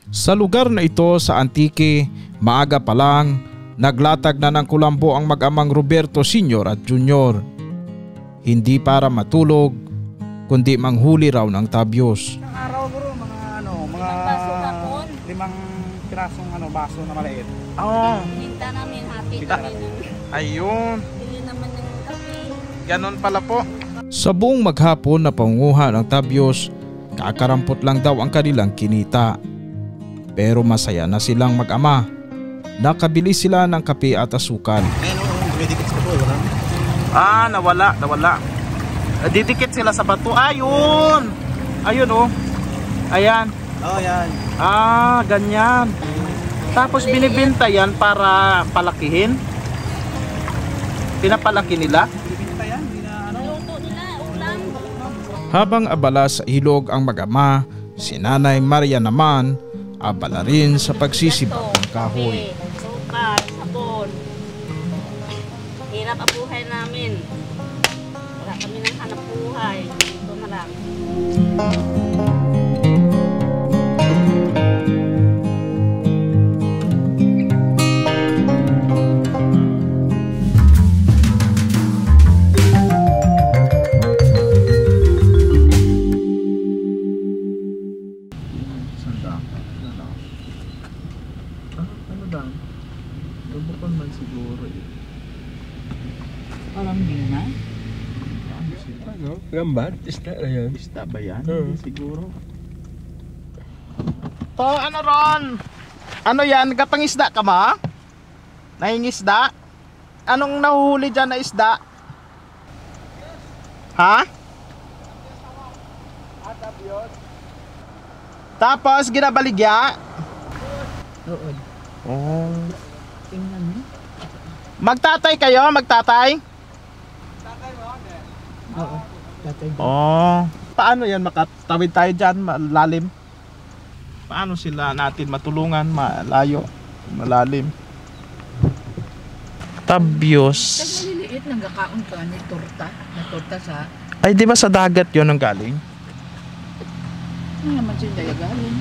Sa lugar na ito sa Antique, maaga pa lang, naglatag na ng kulambo ang mag-amang Roberto Sr. at Jr. Hindi para matulog, kundi manghuli raw ng tabyos. Isang araw bro, mga limang pirasong baso na maliit. Oo. Hininta namin, hati namin. Ayun. Hindi naman yung kape. Ganon pala po. Sa buong maghapon na pangunguha ng tabyos, kakarampot lang daw ang kanilang kinita. Pero masaya na silang mag-ama. Nakabili sila ng kape at asukal. Nawala. Didikit sila sa bato. Ayun. Ayun oh. Ayan. Oh, yan. Ganyan. Tapos binibenta yan para palakihin. Pinapalaki nila. Maluto nila, ulam. Habang abala sa ilog ang mag-ama, si Nanay Maria naman abala rin sa pagsisibak ng kahoy. Sukal, sabon. Hirap ang buhay namin. Wala kami ng hanap buhay. Ito na lang. Tubukan man siguro eh. Alam din na. Gambar, isda na yan. Isda ba yan? Siguro. To, ano ron? Ano yan? Kapangisda ka ma? Nahingisda? Anong nahuhuli dyan na isda? Ha? Tapos ginabaligya? Oo. Oh. Tingnan mo. Magtatay kayo? Magtatay? Oo. Tatay ba? Oh. Paano yan makatawid tayo dyan? Malalim? Paano sila natin matulungan? Malalim. Tabyos. Kasi maliliit nang gakaon ka ni torta. Na torta sa... Ay, di ba sa dagat yon ang galing? Ano naman siya galing?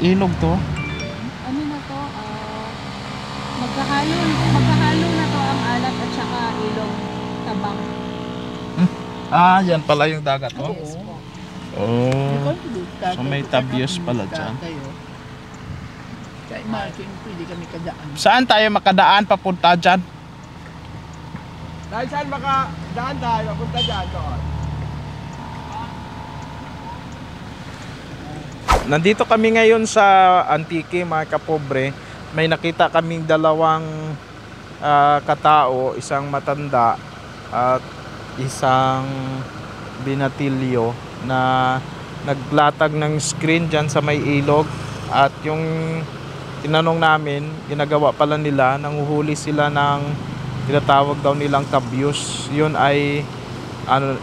Ilog to. Ano na to? Magkahalo na to ang alat at saka ilong tabang. Yan pala yung dagat to. Yes po. Oh. So may tabyos pala dyan. Kaya imagine, pwede kami kadaan. Saan tayo makadaan papunta dyan? Dahil saan makadaan tayo, punta dyan doon. Nandito kami ngayon sa Antique mga kapobre. May nakita kaming dalawang katao, isang matanda at isang binatilyo na naglatag ng screen dyan sa may ilog. At yung tinanong namin, ginagawa pala nila, nanguhuli sila ng tinatawag daw nilang tabyos. Yun ay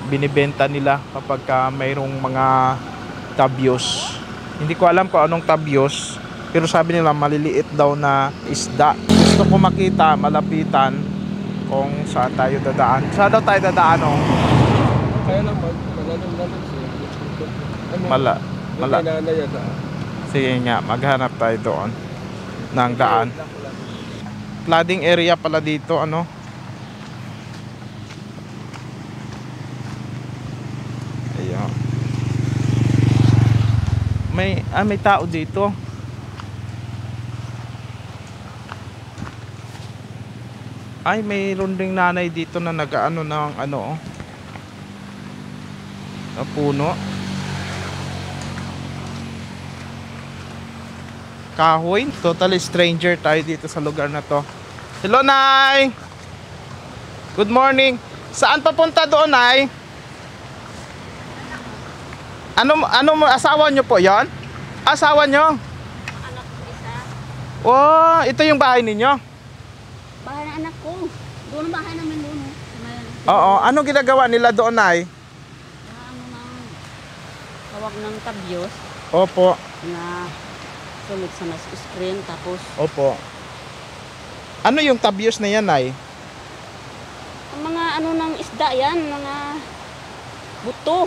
binibenta nila kapag mayroong mga tabyos. Hindi ko alam kung anong tabyos, pero sabi nila maliliit daw na isda. Gusto ko makita, malapitan kung saan tayo dadaan. Saan daw tayo dadaan oh? Kaya lang malalim siya. Mala. Sige nga, maghanap tayo doon ng daan. Flooding area pala dito, ano? Ayan. May tao dito. Ay, mayroon ding nanay dito na nag-ano ng ano, na puno. Kahoy. Totally stranger tayo dito sa lugar na to. Hello, Nay! Good morning. Saan papunta doon, Nay? Ano asawa nyo po yon? Asawa nyo? Anak ko isa. Oh, ito yung bahay ninyo? Bahay ng anak ko. Doon ang bahay namin doon. Oo. Ano ginagawa nila doon, Nay? Tawag ng tabyos Opo. na sulit sa mas screen tapos Opo. Ano yung tabyos na yan, Nay? ang mga ano ng isda yan, mga buto.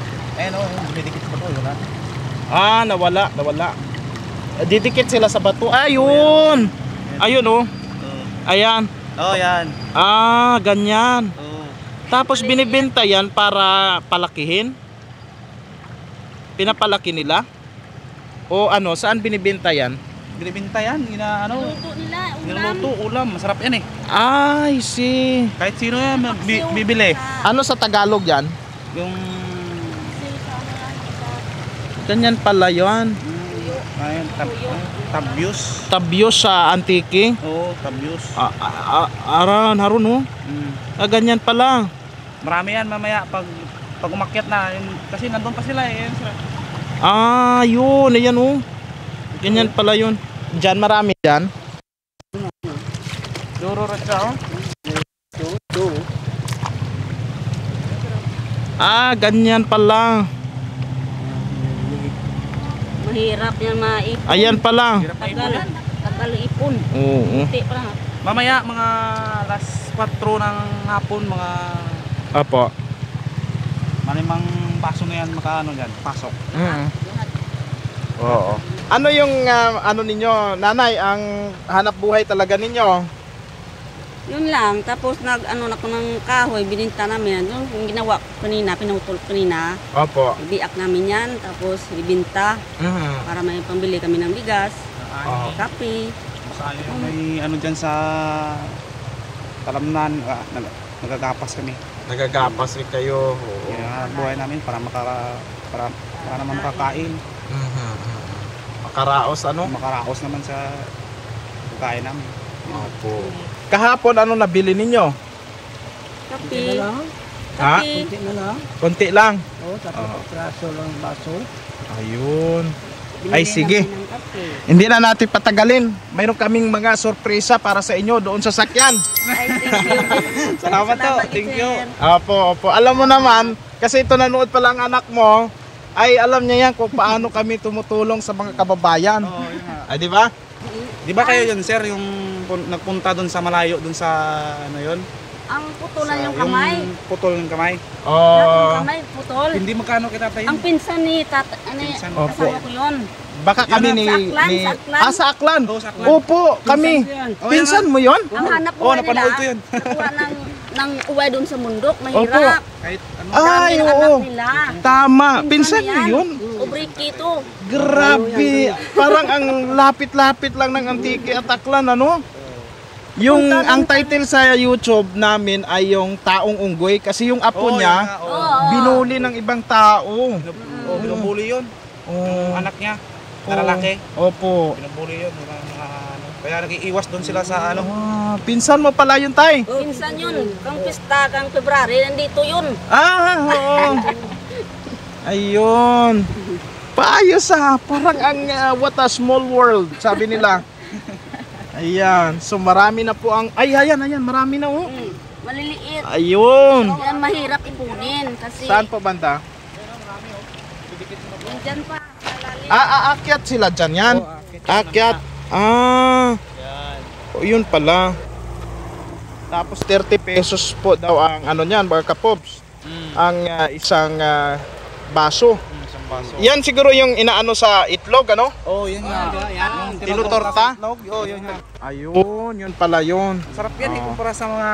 Ayun o, dumidikit pa to, wala. Ah, nawala. Didikit sila sa bato. Ayun! Ayun oh. Ayan. Oh, yan. Ah, ganyan. Oh. Tapos binibenta yan para palakihin? Pinapalaki nila? O ano, saan binibenta yan? Binibinta yan, Luto nila, ulam. niluluto, ulam. Masarap yan eh. Ay, see. Kahit sino yan, bibili. Ano sa Tagalog yan? Yung, Ganyan pala yan. ayun, tabyos. Tabyos sa Antique. Oo, tabyos. Aran, harun oh. Mm. Ganyan pala. Marami yan mamaya pag umakyat na. Kasi nandun pa sila eh. Yan sila. Yun. Ayan oh. Ganyan pala yun. Diyan marami dyan. Duro rin siya oh. Ganyan pala. Mahirap yan maipon. Ayan pala. Tagal ipon. Oo. Hindi pa lang. Mamaya mga alas 4 ng hapon, mga Apo. malimang baso na yan makaano dyan. Pasok. Oo. Ano yung ano ninyo, nanay, ang hanap buhay talaga ninyo? Yun lang. Tapos nag-ano na ko ng kahoy, bininta namin. Yung ginawa ko kanina, pinutol ko kanina. Opo. Ibiak namin yan. Tapos ibinta para may pambili kami ng bigas, kape. Masaya may ano dyan sa Talamnan, nagagapas kami. Nagagapas rin kayo. Oo. Kaya buhay namin para naman makakain. Makaraos ano? Makaraos naman sa pagkain namin. Opo. Kahapon ano nabili ninyo? Kape. Ha? Kape. Kunti na lang. Konti lang. Oo, tapos praso lang baso. Ayun. Binili Ay sige. namin ng kape. Hindi na natin patagalin. Mayroon kaming mga sorpresa para sa inyo doon sa sakyan. Ay, thank you. Salamat to. Thank you. Opo. Alam mo naman, kasi ito nanood pa lang anak mo, ay alam niya yan kung paano kami tumutulong sa mga kababayan. Oo, yun nga. Ay, di ba? Di ba kayo yun, sir, yung nagpunta doon sa malayo, doon sa ano yun? Ang putulan yung kamay. Yung putol ng kamay. Yung kamay, putol. Hindi magkano kita tayo. Ang pinsan ni Pinsan. asawa ko yun. Baka kami Yun ni... sa Aklan, ni- sa Aklan. Sa Aklan. Oo, sa Aklan. Opo, kami. Oh, Pinsan mo yon? Ang hanap Oo, buhay napanood nila, ko yun. nakuha ng uway doon sa mundok, mahirap. Kahit ano. Ay, Dami ng oo. anak nila. Tama. Pinsan mo yan. yun? Ubriki to. Grabe. Parang ang lapit-lapit lang ng Antique at Aklan, ano? Yung ang title sa YouTube namin ay yung Taong Unggoy kasi yung apo Oo, niya yun nga, oo. Oo. binuli ng ibang tao. Oo, binubuli yun. Oh. Anak niya, na lalaki. Opo. Binubuli yun. Ano. Kaya nag-iiwas doon sila sa ano. Pinsan mo pala yun, tay. Pinsan yun. Kang pista, kang February, nandito yun. Oo. Ayun. Paayos parang ang what a small world, sabi nila. Ayan, so marami na po ang, ayan, marami na oh. Maliliit. Ayun. Yan mahirap ipunin kasi Saan po banda? Diyan pa. Malalim. Aakyat sila dyan yan? Akyat. Yun pala. Tapos 30 pesos po daw ang ano niyan, mga kapobs. Ang isang baso. Isang baso. Yan siguro yung inaano sa itlog, ano? Oo, yun nga. Tinutorta? Oo, yun nga. Ayun, yun pala yun. Sarap yan ikumpara sa mga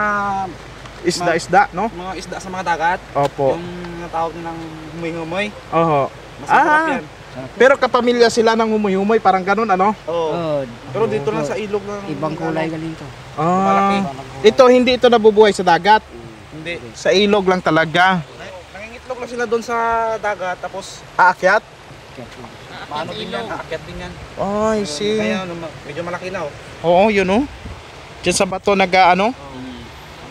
Isda-isda, no? mga isda sa mga dagat. Opo. Yung natawag ng humoy-humoy. Oho. Mas masarap yan. Pero kapamilya sila ng humuy-humoy, parang ganun, ano? Oo. Oo. Pero dito lang sa ilog ng Ibang kulay galing to. Malaki. Ito, hindi ito nabubuhay sa dagat. Hindi. Sa ilog lang talaga. Nangingitlog lang sila doon sa dagat tapos Aakyat? paano din yan, aakyat din yan. Oh, I see. Kaya medyo malaki na oh. Oo, yun oh. Diyan sa bato nag-ano.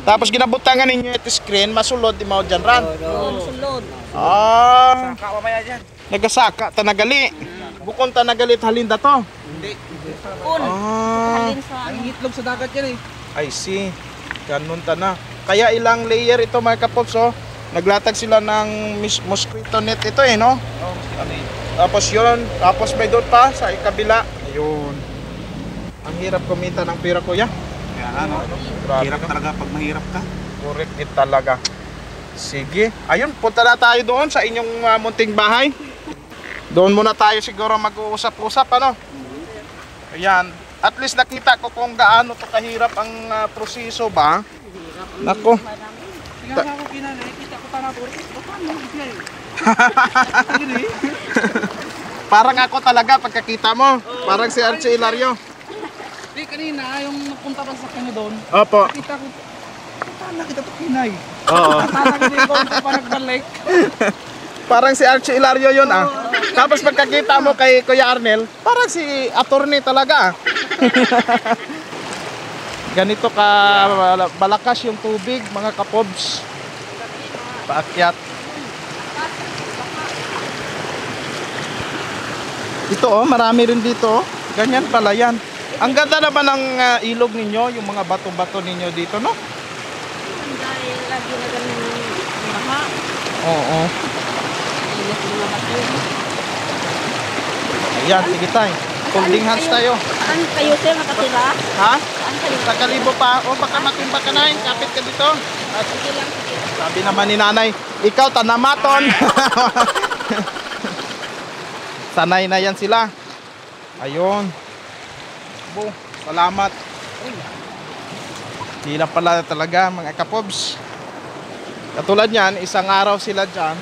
Tapos ginabutangan ninyo ito screen, masulod di mo dyan ran. Doon, sulod. Saka mamaya dyan. Nagasaka, tanagali. Bukon tanagali halinda to. Hindi. Kun. Halin sa ano. Nangingitlog sa dagat yan eh. I see. Ganun ta na. Kaya ilang layer ito mga kapops oh. Naglatag sila ng mosquito net ito eh no. Oo, ano eh. Tapos yun, tapos may doon pa sa ikabila. Ayun. Ang hirap kumita ng pera kuya. Kaya ano, Grabe hirap ka. talaga pag mahirap ka. Correct it talaga. Sige. Ayun, punta na tayo doon sa inyong munting bahay. Doon muna tayo siguro mag-uusap-usap, ano? Ayan. At least nakita ko kung gaano to kahirap ang proseso ba. Nako. Tingnan ako kinanay, kita ko tanaw ko. Paano bigay? Parang ako talaga pagkakita mo. Parang si Archie Hilario. Di kanina, yung napunta pa sa kanya doon. Opo. Kita ko, paano kita to kinay? Oo. Paano kita ko pa nagbalik? Parang si Archie Hilario yun ah. Tapos pagkakita mo kay Kuya Arnel, parang si attorney talaga ah. Ganito ka balakas yung tubig mga kapobs. Paakyat. Ito oh, marami rin dito oh. Ganyan pala yan. Ang ganda naman ng ilog ninyo, yung mga bato-bato ninyo dito, no? Dahil lagi na kami ng baha. Oo. Ilas ng mga bato. Ayan, sige tayo. Holding hands tayo. Saan kayo sir nakatira? Ha? Saan kayo? Sa Kalibo pa. O baka matimba ka na. Kapit ka dito. Sige lang, sige. Sabi naman ni nanay, ikaw tanamaton. Sanay na yan sila. Ayun. Bo, salamat. Hindi lang pala talaga mga kapobs. Katulad yan, isang araw sila dyan.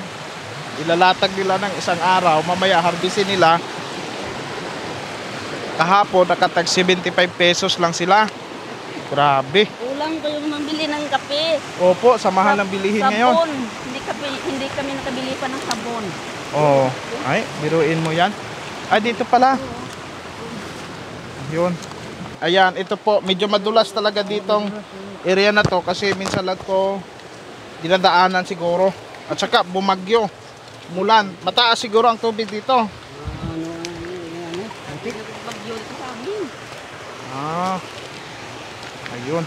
Ilalatag nila ng isang araw. Mamaya harbisin nila. Kahapon nakatag 75 pesos lang sila. Grabe. Kulang ko yung mambili ng kape. Opo, sa mahal ng bilihin ngayon. Sabon. Hindi kami nakabili pa ng sabon. Oo. Ay, biruin mo yan. Ay, dito pala. Yun. Ayan, ito po. Medyo madulas talaga ditong area na to kasi minsan lang to dinadaanan siguro. At saka bumagyo. Mulan. Mataas siguro ang tubig dito. Bagyo dito sa amin. Ah. Ayun.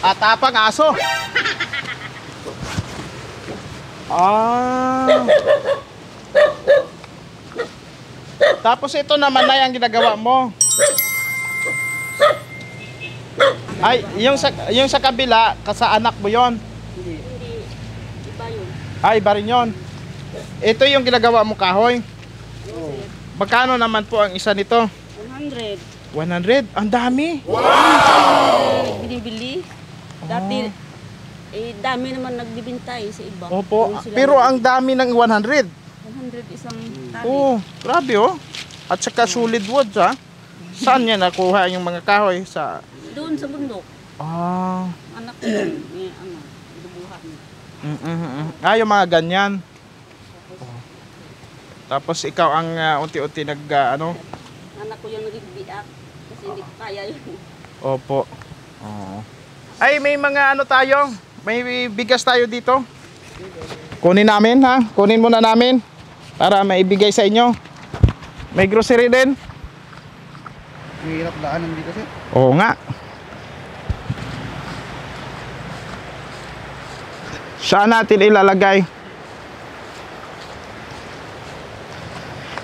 Atapang aso. Ah. Tapos ito naman na yung ginagawa mo. Ay, yung sa kabila, sa anak mo yon. Hindi. Iba yun. Ay, iba rin yun. Ito yung ginagawa mo kahoy. Magkano naman po ang isa nito? 100. 100? Ang dami. Binibili. Dati, dami naman nagbibintay sa iba. Opo, Doon sila pero ang dami ng 100. 100 isang tali. Oh, grabe oh. At saka solid wood ha. Saan niya nakuha yung mga kahoy? Doon sa bundok. Ah. Anak ko yun. Dubuhan. Yung mga ganyan. Oh. Tapos ikaw ang unti-unti Anak ko yung nagbibiak. Kasi hindi ko kaya yun. Opo. Oh. Ay, may mga tayo. May bigas tayo dito. Kunin namin ha. Kunin muna namin. Para maibigay sa inyo. May grocery din. Mahirap daanan dito sir. Oo nga. Saan natin ilalagay?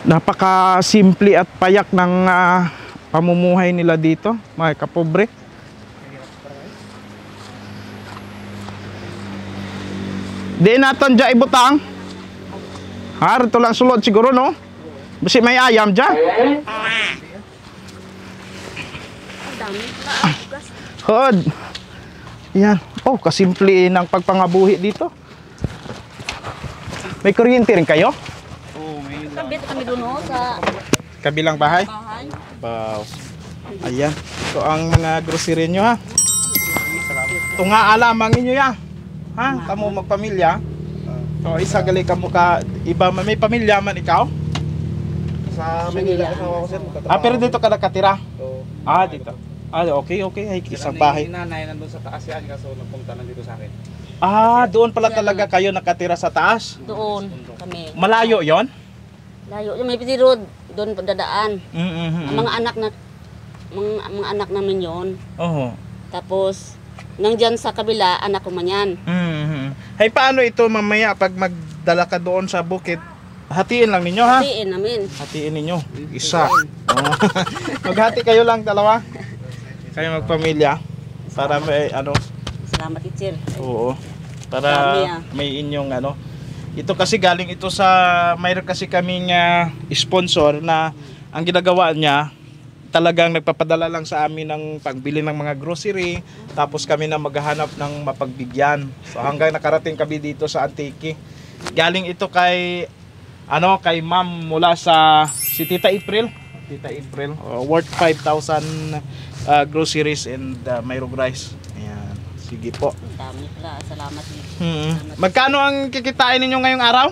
Napaka simple at payak ng pamumuhay nila dito, mga kapobre. Di natin dyan ibutang. Ito lang sulod siguro no. Basi may ayam dyan. Ang dami. Bugas. Hod. Yan. Oh, kasimple ng pagpangabuhi dito. May kuryente rin kayo? Oo, may Kabit kami doon sa Kabilang bahay? bahay. Wow. Ayan. Ito ang mga grocery nyo ha. Ito nga alamang inyo ya. Ha? Kamu magpamilya. So isa gali ka ka iba may pamilya man ikaw? sa Manila asawa ko sir. Pero dito ka nakatira? So, Dito. Okay. Ay, isang bahay. Nanay nandun sa taas yan kaso nagpunta na dito sa akin. Doon pala talaga kayo nakatira sa taas? Doon kami. Malayo yon? Layo. Yung may piti road. Doon dadaan. Ang mga anak namin yon. Oo. Tapos, nandyan sa kabila, anak ko man yan. Hey, paano ito mamaya pag magdala ka doon sa bukid? Hatiin lang ninyo ha? Hatiin namin. Hatiin ninyo. Isa. Maghati kayo lang dalawa. Kayo magpamilya. Para may Salamat, teacher. Oo. Para Dami, may inyong ano. Ito kasi galing ito sa mayroon kasi kaming sponsor na ang ginagawa niya talagang nagpapadala lang sa amin ng pagbili ng mga grocery, tapos kami na maghahanap ng mapagbigyan. So hanggang nakarating kami dito sa Antique. Galing ito kay kay ma'am mula sa si Tita April. Worth 5,000 groceries and Mayroong rice. Ayan. Sige po. Dami pala. Salamat. Magkano ang kikitain ninyo ngayong araw?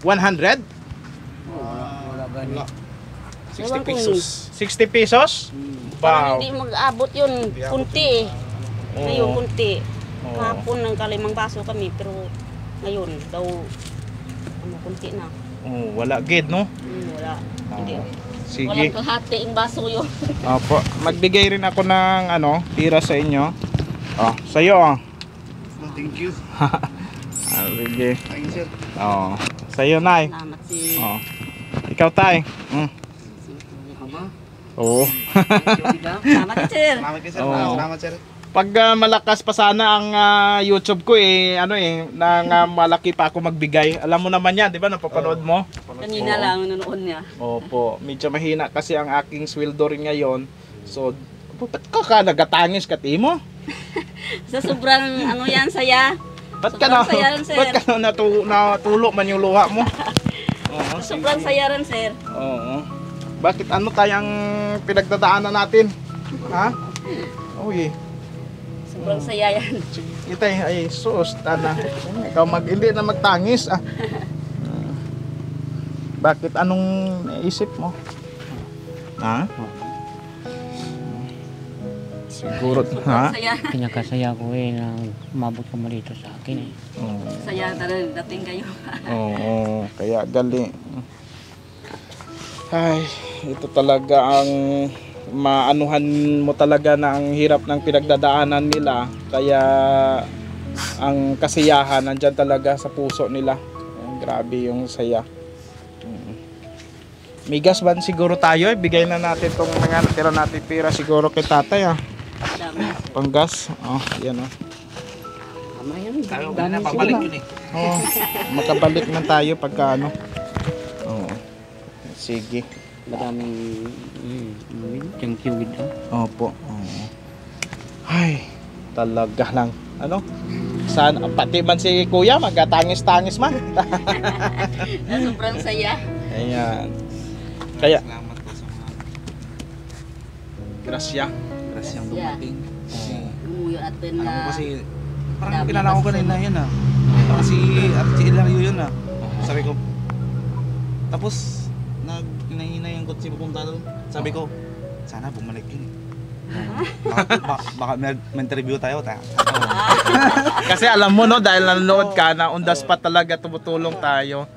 100? Wala gani. 60 pesos. 60 pesos? Parang Wow. hindi mag-abot yun. Kunti eh. Ngayon, Oo. kunti. Oo. Kahapon ng kalimang baso kami, pero ngayon daw, kunti na. Wala gid, no? Wala. Hindi. Sige. Walang kalahati yung baso yun. Opo. Magbigay rin ako ng tira sa inyo. Sa'yo Thank you. Sige. Thank you, sir. Sa'yo, Nay. Salamat si... Ikaw, Tay. Oo. Salamat, teacher. Salamat kayo, sir. Oo. Salamat, sir. Pag malakas pa sana ang YouTube ko nang malaki pa ako magbigay. Alam mo naman yan, di ba? Napapanood mo? Kanina lang nanonood niya. Opo. Medyo mahina kasi ang aking sweldo rin ngayon. So, ba't ka nagatangis ka, Timo? Sa sobrang yan, saya. Ba't ka na, Sobrang saya rin, sir. ba't ka na natulo man yung luha mo? Oo, Sobrang saya rin, sir. Oo. Bakit tayong pinagdadaanan natin? Ha? Uy. Sobrang saya yan. Itay, ay sus, tana. Ikaw hindi na magtangis. Bakit anong naisip mo? Ha? Siguro, ha? Saya. Kinakasaya ko na umabot ka mo dito sa akin eh. Saya talaga dating kayo. Oo, kaya gali. Ay, ito talaga ang maanuhan mo talaga na ang hirap ng pinagdadaanan nila. Kaya ang kasiyahan nandyan talaga sa puso nila. Grabe yung saya. Migas ba siguro tayo? Bigay na natin itong mga natira natin pira siguro kay tatay. Panggas. Yan Tayo, pabalik yun eh. Makabalik na tayo pagka sige. Madaming thank you with Opo. Ay, talaga lang. Sana pati man si Kuya magtangis-tangis man. Sobrang saya. Ayan. Kaya Salamat po sa mga grasya. grasyang dumating. Kasi, Umuyo natin na. kasi, parang kilala ko kanina yun Parang si Hilario yun Sabi ko, tapos, hinahinay yung kotse pupunta doon. Sabi ko, sana bumalik yun baka may interview tayo. Kasi alam mo dahil nanonood ka na on the spot talaga tumutulong tayo.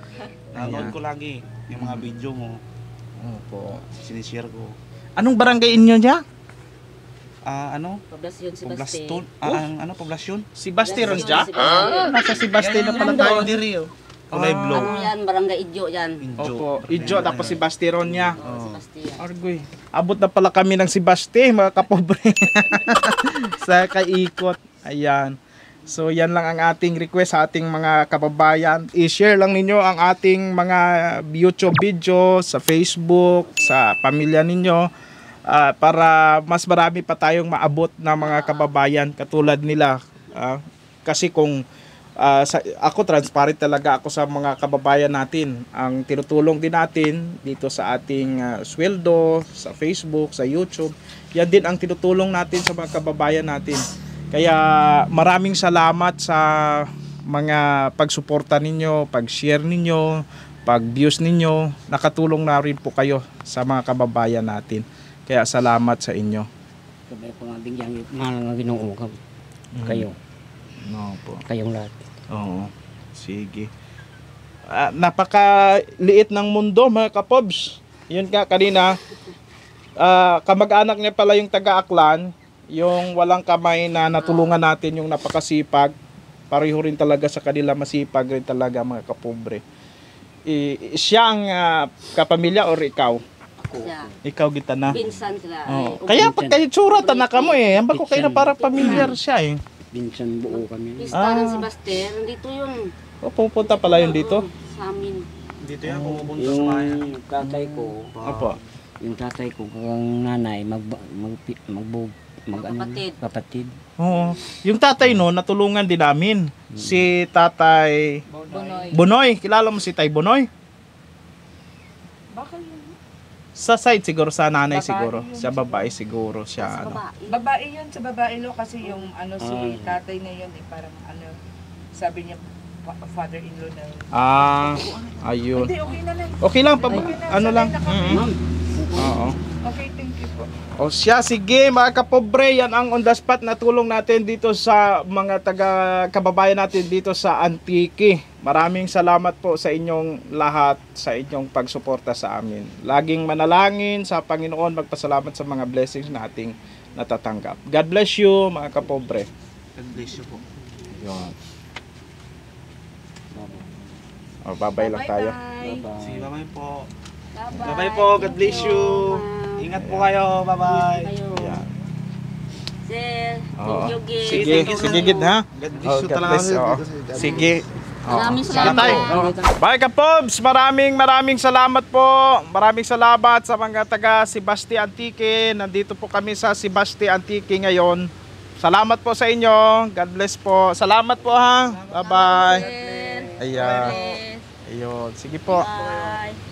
Nanonood ko lagi yung mga video mo. Opo. Sinishare ko. Anong barangay inyo niya? Poblasyon si Basti. Poblasyon? Sebastion Poblasyon, dya? Sebastion. Nasa Sebastion na pala tayo. Diri Kulay blue. Ano yan? Barangay Idyo yan. Opo, Idjo tapos Sebastion niya. Si Basti yan. Argoy. Abot na pala kami ng Sebastion, mga kapobre. Sa kaikot. Ayan. So yan lang ang ating request sa ating mga kababayan. I-share lang ninyo ang ating mga YouTube video sa Facebook, sa pamilya ninyo para mas marami pa tayong maabot na mga kababayan katulad nila. Kasi kung ako transparent talaga ako sa mga kababayan natin. Ang tinutulong din natin dito sa ating sweldo, sa Facebook, sa YouTube. Yan din ang tinutulong natin sa mga kababayan natin. Kaya maraming salamat sa mga pagsuporta ninyo, pag-share ninyo, pag-views ninyo. Nakatulong na rin po kayo sa mga kababayan natin. Kaya salamat sa inyo. Sabay ko nga bigyan mga Ginoo kayo. No po. Kayong lahat. Oo. Sige. Napakaliit ng mundo mga kapobs. Yun ka kanina. Kamag-anak niya pala yung taga-Aklan. Yung walang kamay na natulungan natin, yung napakasipag. Pareho rin talaga sa kanila, masipag rin talaga mga kapobre. Siya ang kapamilya or ikaw? Siya. Ikaw kita na. Pinsan sila. Oh. Kaya pag kayo tsura, tanaka mo Ang bako kayo na parang pamilyar siya Minsan buo kami. Pista ng Sebastian, nandito yun. O, pupunta pala yun dito? Oo, sa amin. Dito yan, pumupunta sa bayan. Yung tatay ko, Opo. yung tatay ko, kung nanay, Kapatid. kapatid. Oo. Yung tatay no, natulungan din namin. Si Tatay Bonoy. Bonoy. Kilala mo si Tay Bonoy? Baka yun. Sa side siguro, sa nanay Babae siguro. yun Sa babae siguro siya. Sa Ano. babae. Babae yun, sa babae lo kasi yung ano si Ah. tatay na yun parang ano, sabi niya father-in-law na. Ah, ayun. Hindi, okay na lang. Okay lang, Okay na, ano sanay lang. na kami. Ma'am, Oo. Okay, thank you po. O siya, sige mga kapobre, yan ang on the spot na tulong natin dito sa mga kababayan natin dito sa Antique. Maraming salamat po sa inyong lahat, sa inyong pagsuporta sa amin. Laging manalangin sa Panginoon, magpasalamat sa mga blessings nating natatanggap. God bless you mga kapobre. God bless you po. Yun. O, babay lang tayo. Bye-bye. Sige, bye-bye po. Bye-bye. Bye-bye po. God bless Thank you. ma'am. Ingat po kayo. Bye-bye. Kayo. Yan. Sir, Oo. thank you, Gid. Sige, Thank you, sige sir. gid ha. God bless Oh, you God talaga. bless, oo. Sige. Maraming Sige salamat. tayo. Bye ka Pobs, maraming salamat po. Maraming salamat sa mga taga Sebastian Antique. Nandito po kami sa Sebastian Antique ngayon. Salamat po sa inyo. God bless po. Salamat po ha. Bye-bye. Sir. Ayan. Yes. Ayun. Sige po. Bye.